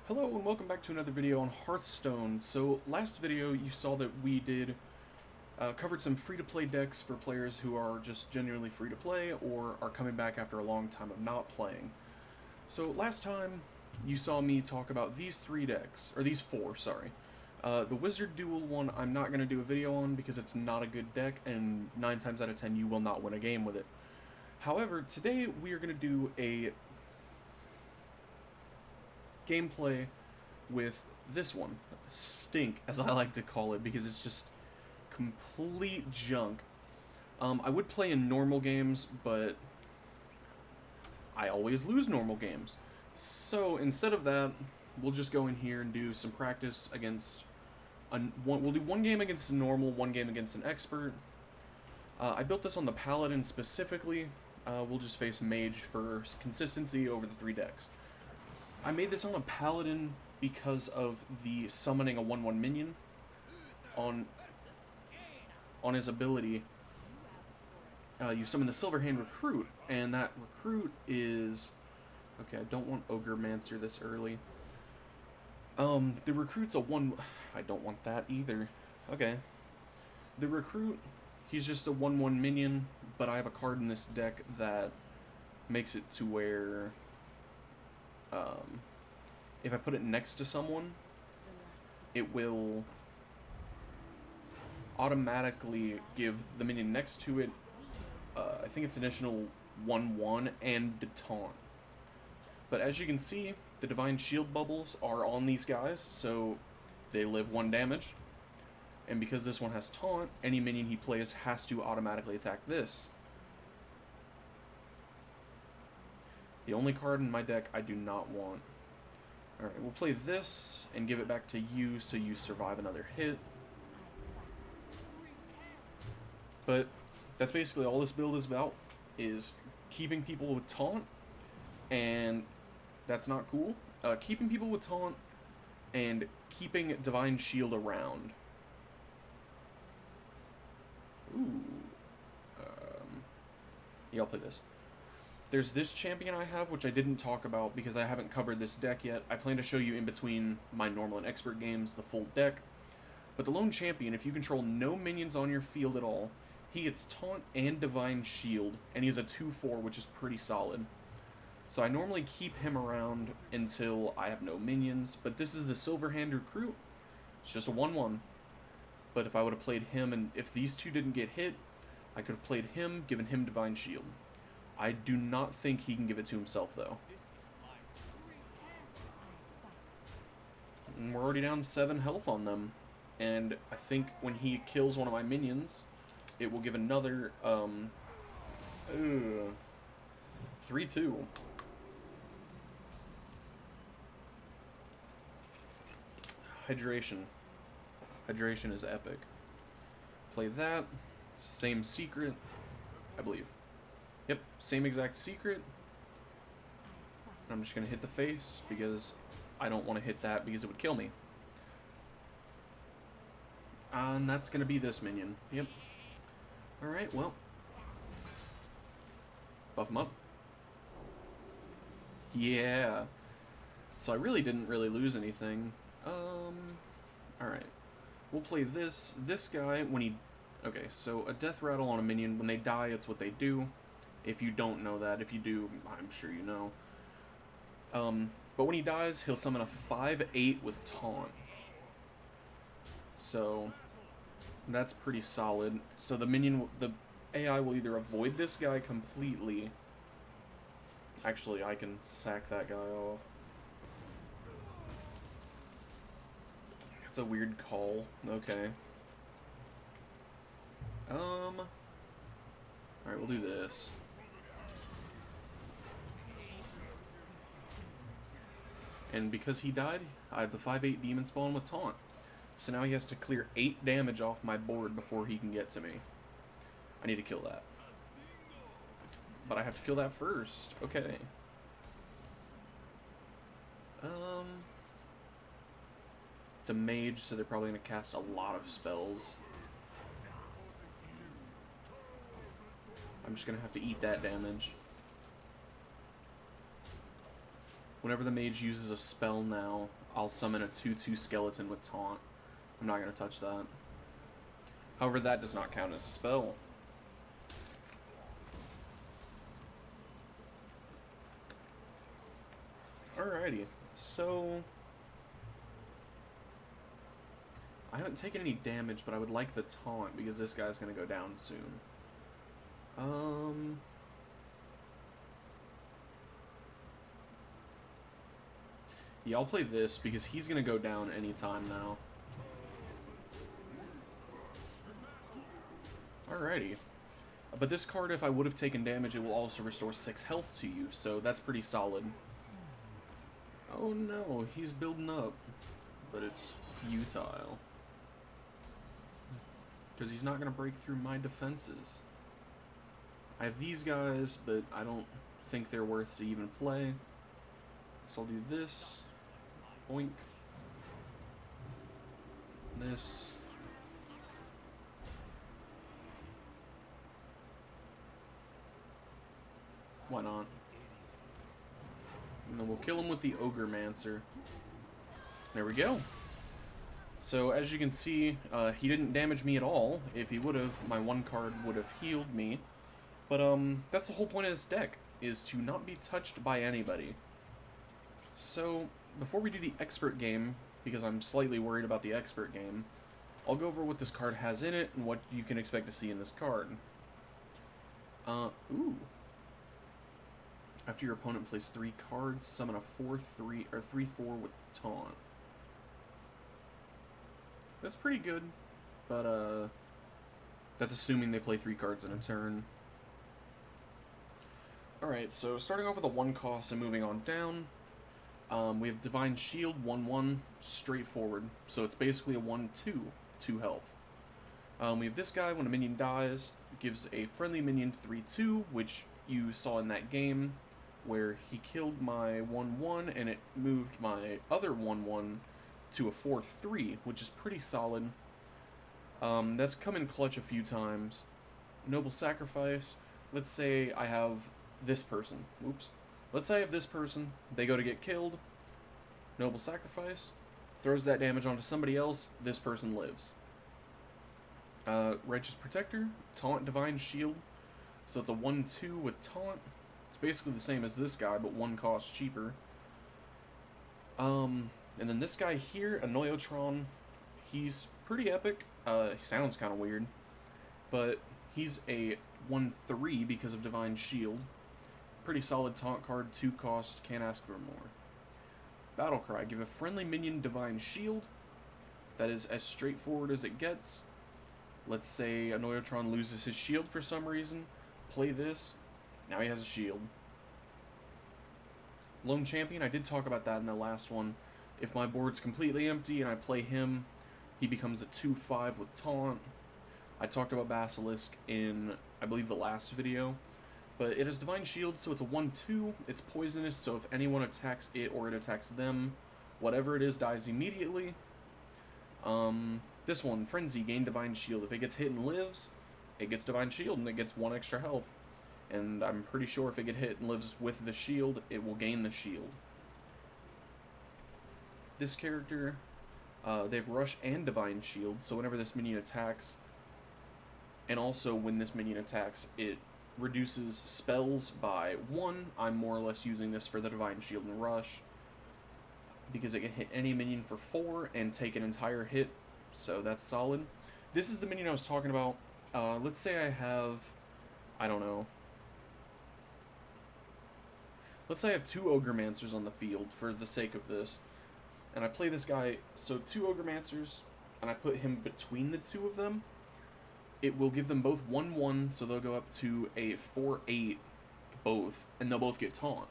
Hello and welcome back to another video on Hearthstone. So last video you saw that we covered some free-to-play decks for players who are just genuinely free-to-play or are coming back after a long time of not playing. So last time you saw me talk about these these four, sorry. The Wizard Duel one I'm not going to do a video on because it's not a good deck and 9 times out of 10 you will not win a game with it. However, today we are going to do a gameplay with this one, Stink, as I like to call it, because it's just complete junk. I would play in normal games, but I always lose normal games. So instead of that, we'll just go in here and do some practice against we'll do one game against a normal, one game against an expert. I built this on the Paladin specifically. We'll just face Mage for consistency over the 3 decks. I made this on a Paladin because of the summoning a 1/1 minion on his ability. You summon the Silverhand Recruit, and that Recruit is... Okay, I don't want Ogre Mancer this early. The Recruit's a 1... I don't want that either. Okay. The Recruit, he's just a 1/1 minion, but I have a card in this deck that makes it to where... if I put it next to someone, it will automatically give the minion next to it, I think it's additional 1/1 and the taunt. But as you can see, the Divine Shield bubbles are on these guys, so they live 1 damage. And because this one has taunt, any minion he plays has to automatically attack this. The only card in my deck I do not want. Alright, we'll play this and give it back to you so you survive another hit. But that's basically all this build is about, is keeping people with taunt, and that's not cool. Keeping people with taunt and keeping Divine Shield around. Ooh. Yeah, I'll play this. There's this champion I have, which I didn't talk about because I haven't covered this deck yet. I plan to show you in between my normal and expert games the full deck. But the lone champion, if you control no minions on your field at all, he gets taunt and Divine Shield, and he has a 2/4, which is pretty solid. So I normally keep him around until I have no minions, but this is the Silverhand Recruit. It's just a 1/1. But if I would have played him, and if these two didn't get hit, I could have played him, given him Divine Shield. I do not think he can give it to himself, though. And we're already down 7 health on them. And I think when he kills one of my minions, it will give another, 3/2. Hydration. Hydration is epic. Play that. Same secret, I believe. Yep, same exact secret. I'm just going to hit the face because I don't want to hit that because it would kill me. And that's going to be this minion. Yep. Alright, well. Buff him up. Yeah. So I really didn't lose anything. Alright. We'll play this. This guy, when he... Okay, so a death rattle on a minion, when they die, it's what they do. If you don't know that, if you do, I'm sure you know. But when he dies, he'll summon a 5/8 with taunt. So, that's pretty solid. So the AI will either avoid this guy completely. Actually, I can sack that guy off. That's a weird call. Okay. Alright, we'll do this. And because he died, I have the 5/8 demon spawn with taunt. So now he has to clear 8 damage off my board before he can get to me. I need to kill that. But I have to kill that first. Okay. It's a mage, so they're probably going to cast a lot of spells. I'm just going to have to eat that damage. Whenever the mage uses a spell now, I'll summon a 2/2 skeleton with taunt. I'm not going to touch that. However, that does not count as a spell. Alrighty, so I haven't taken any damage, but I would like the taunt because this guy's going to go down soon. Yeah, I'll play this because he's going to go down anytime now. Alrighty. But this card, if I would have taken damage, it will also restore 6 health to you, so that's pretty solid. Oh no, he's building up. But it's futile. Because he's not going to break through my defenses. I have these guys, but I don't think they're worth to even play. So I'll do this. Oink. This. Why not? And then we'll kill him with the Ogremancer. There we go. So as you can see, he didn't damage me at all. If he would have, my one card would have healed me. But that's the whole point of this deck, is to not be touched by anybody. So before we do the expert game, because I'm slightly worried about the expert game, I'll go over what this card has in it and what you can expect to see in this card. Ooh. After your opponent plays 3 cards, summon a 4/3 or 3/4 with taunt. That's pretty good, but that's assuming they play 3 cards in a turn. Alright, so starting off with a 1 cost and moving on down, we have Divine Shield, 1/1, straightforward. So it's basically a 1/2, 2 health. We have this guy, when a minion dies, gives a friendly minion 3/2, which you saw in that game, where he killed my 1/1 and it moved my other 1/1 to a 4/3, which is pretty solid. That's come in clutch a few times. Noble Sacrifice. Let's say I have this person. Oops. Let's say I have this person. They go to get killed. Noble Sacrifice. Throws that damage onto somebody else. This person lives. Righteous Protector. Taunt Divine Shield. So it's a 1/2 with taunt. It's basically the same as this guy, but 1 cost cheaper. And then this guy here, a Noyotron, he's pretty epic. He sounds kind of weird, but he's a 1/3 because of Divine Shield. Pretty solid taunt card, 2 cost, can't ask for more. Battlecry, give a friendly minion Divine Shield. That is as straightforward as it gets. Let's say a Noyotron loses his shield for some reason. Play this. Now he has a shield. Lone Champion, I did talk about that in the last one. If my board's completely empty and I play him, he becomes a 2/5 with taunt. I talked about Basilisk in, I believe, the last video. But it has Divine Shield, so it's a 1/2. It's poisonous, so if anyone attacks it or it attacks them, whatever it is dies immediately. This one, Frenzy, gain Divine Shield. If it gets hit and lives, it gets Divine Shield and it gets 1 extra health. And I'm pretty sure if it gets hit and lives with the shield, it will gain the shield. This character, they have Rush and Divine Shield, so whenever this minion attacks, and also when this minion attacks, it reduces spells by 1. I'm more or less using this for the Divine Shield and Rush, because it can hit any minion for 4 and take an entire hit, so that's solid. This is the minion I was talking about. Let's say I have, I don't know, let's say I have 2 Ogre-Mancers on the field for the sake of this. And I play this guy, so 2 Ogre-Mancers, and I put him between the 2 of them. It will give them both 1/1, so they'll go up to a 4/8 both, and they'll both get taunt.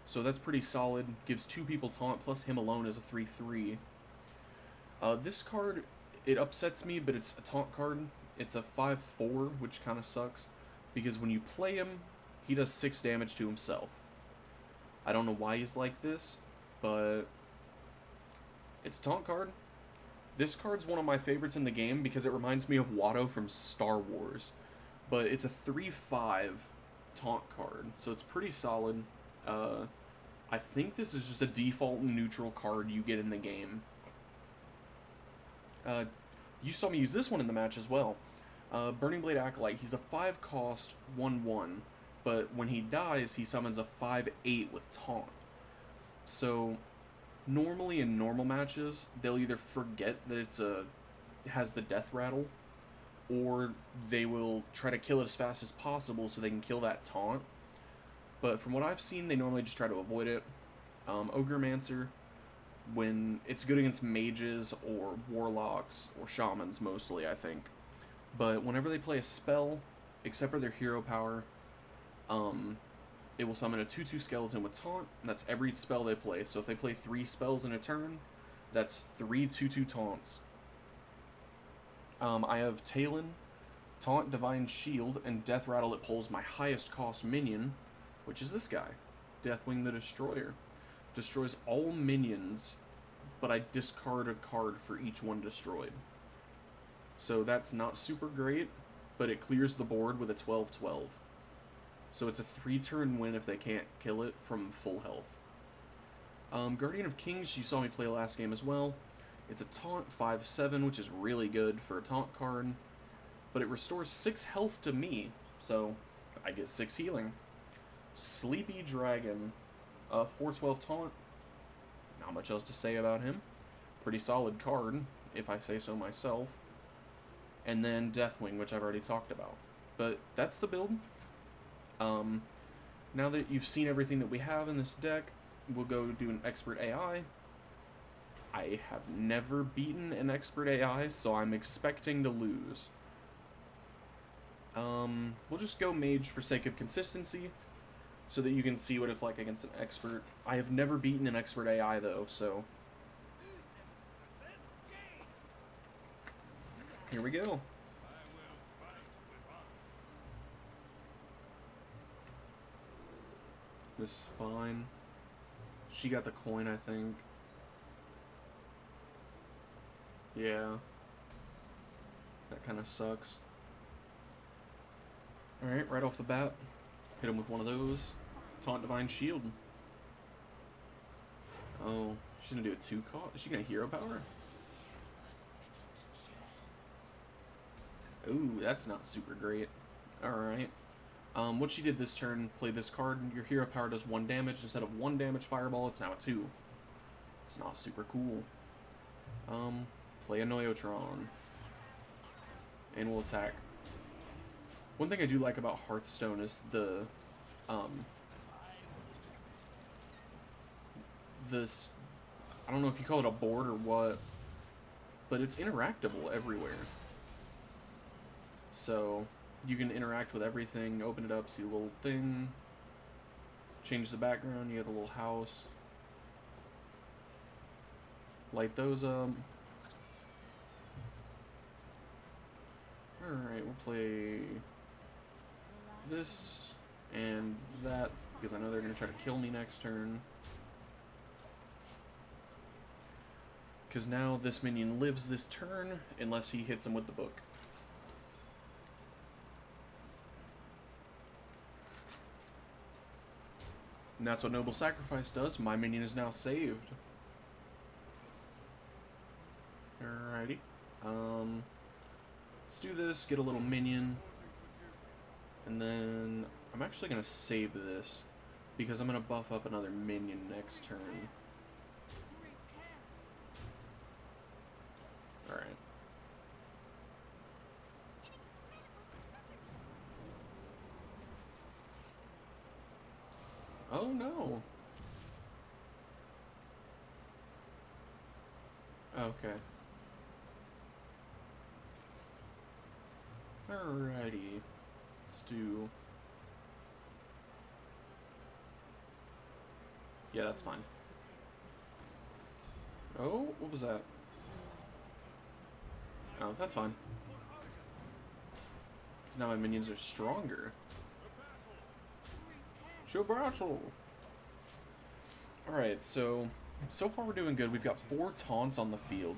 So that's pretty solid. Gives 2 people taunt, plus him alone is a 3/3. This card, it upsets me, but it's a taunt card. It's a 5/4, which kind of sucks, because when you play him, he does 6 damage to himself. I don't know why he's like this, but it's a taunt card. This card's one of my favorites in the game because it reminds me of Watto from Star Wars. But it's a 3/5 taunt card, so it's pretty solid. I think this is just a default neutral card you get in the game. You saw me use this one in the match as well. Burning Blade Acolyte. He's a 5-cost 1/1, but when he dies, he summons a 5/8 with taunt. So normally in normal matches, they'll either forget that it has the death rattle, or they will try to kill it as fast as possible so they can kill that taunt. But from what I've seen, they normally just try to avoid it. Ogremancer, when it's good against mages or warlocks or shamans mostly, I think. But whenever they play a spell, except for their hero power, it will summon a 2/2 skeleton with taunt. That's every spell they play. So if they play 3 spells in a turn, that's 3 2/2 taunts. I have Talon, Taunt, Divine Shield, and Death Rattle. It pulls my highest cost minion, which is this guy, Deathwing the Destroyer. Destroys all minions, but I discard a card for each one destroyed. So that's not super great, but it clears the board with a 12/12. So it's a 3-turn win if they can't kill it from full health. Guardian of Kings, you saw me play last game as well. It's a taunt 5/7, which is really good for a taunt card, but it restores 6 health to me, so I get 6 healing. Sleepy Dragon, 4/12 taunt. Not much else to say about him. Pretty solid card, if I say so myself. And then Deathwing, which I've already talked about. But that's the build. Now that you've seen everything that we have in this deck, we'll go do an Expert AI. I have never beaten an Expert AI, so I'm expecting to lose. We'll just go Mage for sake of consistency, so that you can see what it's like against an Expert. I have never beaten an Expert AI, though, so... here we go. This is fine. She got the coin, I think. Yeah. That kind of sucks. Alright, right off the bat, hit him with one of those. Taunt Divine Shield. Oh, she's gonna do a 2-cost? Is she gonna hero power? Ooh, that's not super great. Alright. What she did this turn, play this card. Your hero power does 1 damage. Instead of 1 damage fireball, it's now a 2. It's not super cool. Play a Noyotron. And we'll attack. One thing I do like about Hearthstone is this, I don't know if you call it a board or what, but it's interactable everywhere. So you can interact with everything, open it up, see the little thing, change the background, you have the little house, light those up. Alright, we'll play this and that, because I know they're going to try to kill me next turn. Because now this minion lives this turn, unless he hits him with the book. And that's what Noble Sacrifice does. My minion is now saved. Alrighty. Let's do this, get a little minion. And then I'm actually going to save this, because I'm going to buff up another minion next turn. Alright. Oh no. Okay. Alrighty. Let's do... yeah, that's fine. Oh, what was that? Oh, that's fine. Now my minions are stronger. Show battle! Alright, so far we're doing good. We've got 4 taunts on the field.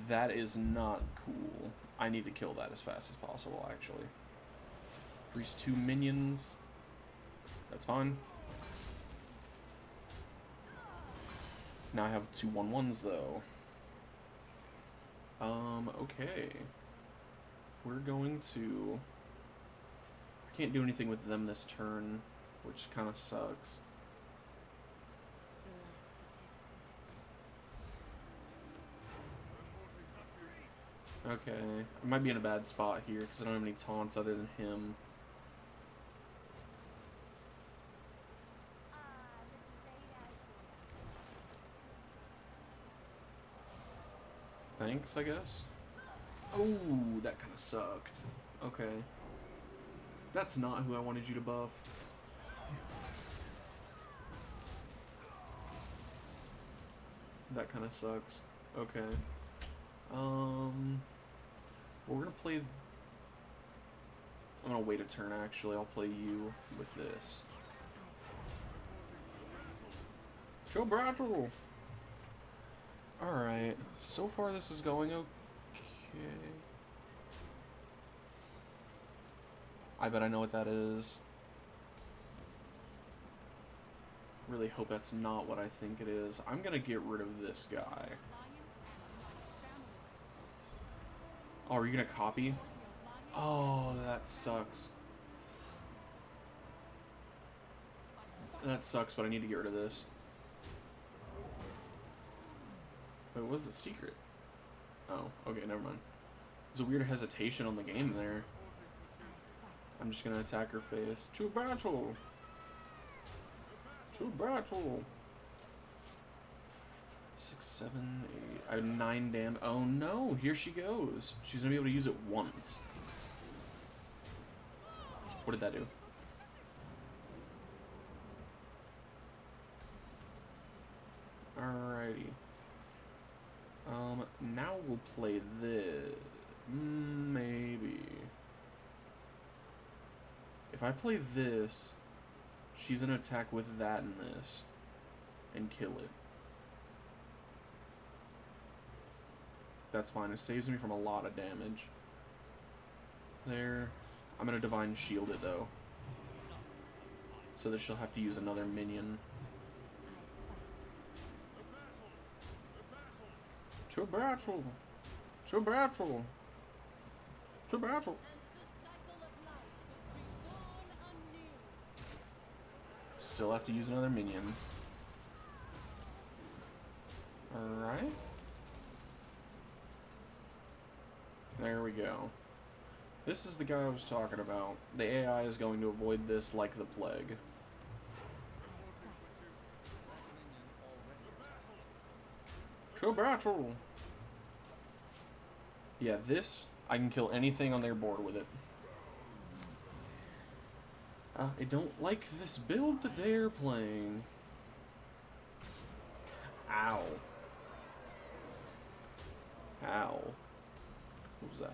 That is not cool. I need to kill that as fast as possible, actually. Freeze 2 minions. That's fine. Now I have 2/1/1s though. Okay. We're going to... I can't do anything with them this turn, which kind of sucks. Okay, I might be in a bad spot here because I don't have any taunts other than him. Thanks, I guess. Oh, that kind of sucked. Okay. That's not who I wanted you to buff. That kind of sucks. Okay. We're gonna play... I'm gonna wait a turn, actually. I'll play you with this. Show battle! Alright. So far, this is going okay. I bet I know what that is. Really hope that's not what I think it is. I'm gonna get rid of this guy. Oh, are you gonna copy? Oh, that sucks. That sucks, but I need to get rid of this. Wait, what was the secret? Oh, okay, never mind. There's a weird hesitation on the game there. I'm just gonna attack her face. To battle! To battle! 6, 7, 8. I have 9 damage. Oh no, here she goes. She's gonna be able to use it once. What did that do? Alrighty. Now we'll play this. Maybe. If I play this, she's gonna attack with that and this. And kill it. That's fine. It saves me from a lot of damage. There. I'm gonna Divine Shield it, though. So that she'll have to use another minion. To battle! To battle! To battle! Still have to use another minion. Alright. There we go. This is the guy I was talking about. The AI is going to avoid this like the plague. To battle! Yeah, this, I can kill anything on their board with it. I don't like this build that they're playing. Ow. Ow. What was that?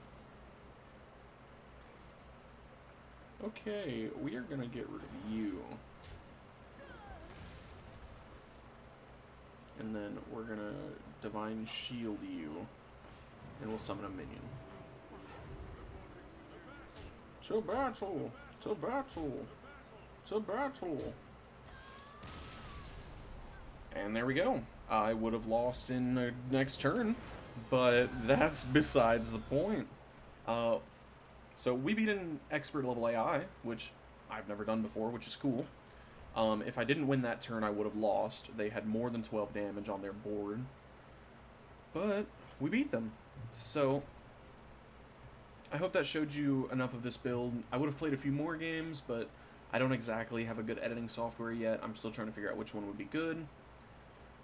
Okay, we are gonna get rid of you. And then we're gonna Divine Shield you. And we'll summon a minion. To battle! To battle! To battle! And there we go. I would have lost in the next turn, but that's besides the point. So we beat an expert level AI, which I've never done before, which is cool. If I didn't win that turn, I would have lost. They had more than 12 damage on their board. But we beat them. So I hope that showed you enough of this build. I would have played a few more games, but I don't exactly have a good editing software yet. I'm still trying to figure out which one would be good.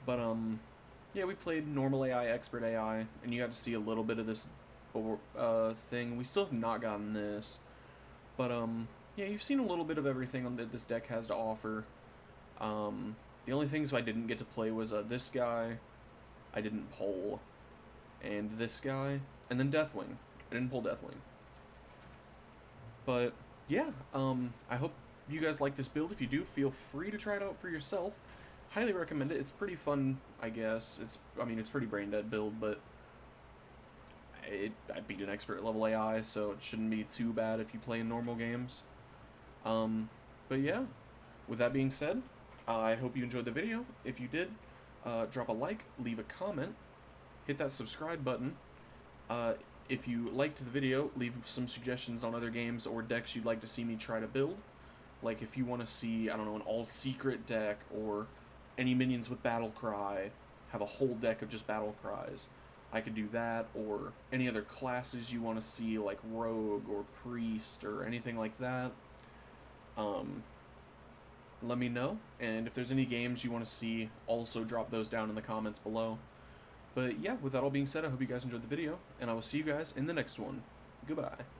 But, yeah, we played normal AI, expert AI, and you got to see a little bit of this thing. We still have not gotten this. But, yeah, you've seen a little bit of everything that this deck has to offer. The only things I didn't get to play was this guy, I didn't pull, and this guy, and then Deathwing. I didn't pull Deathwing. But, yeah, I hope you guys like this build. If you do, feel free to try it out for yourself. Highly recommend it. It's pretty fun, I guess. I mean, it's pretty brain dead build, but I beat an expert level AI, so it shouldn't be too bad if you play in normal games. But yeah, with that being said, I hope you enjoyed the video. If you did, drop a like, leave a comment, hit that subscribe button. If you liked the video, leave some suggestions on other games or decks you'd like to see me try to build. Like if you want to see, I don't know, an all-secret deck or any minions with Battle Cry, have a whole deck of just Battle Cries, I could do that, or any other classes you want to see, like Rogue or Priest or anything like that. Let me know, and if there's any games you want to see, also drop those down in the comments below. But yeah, with that all being said, I hope you guys enjoyed the video, and I will see you guys in the next one. Goodbye.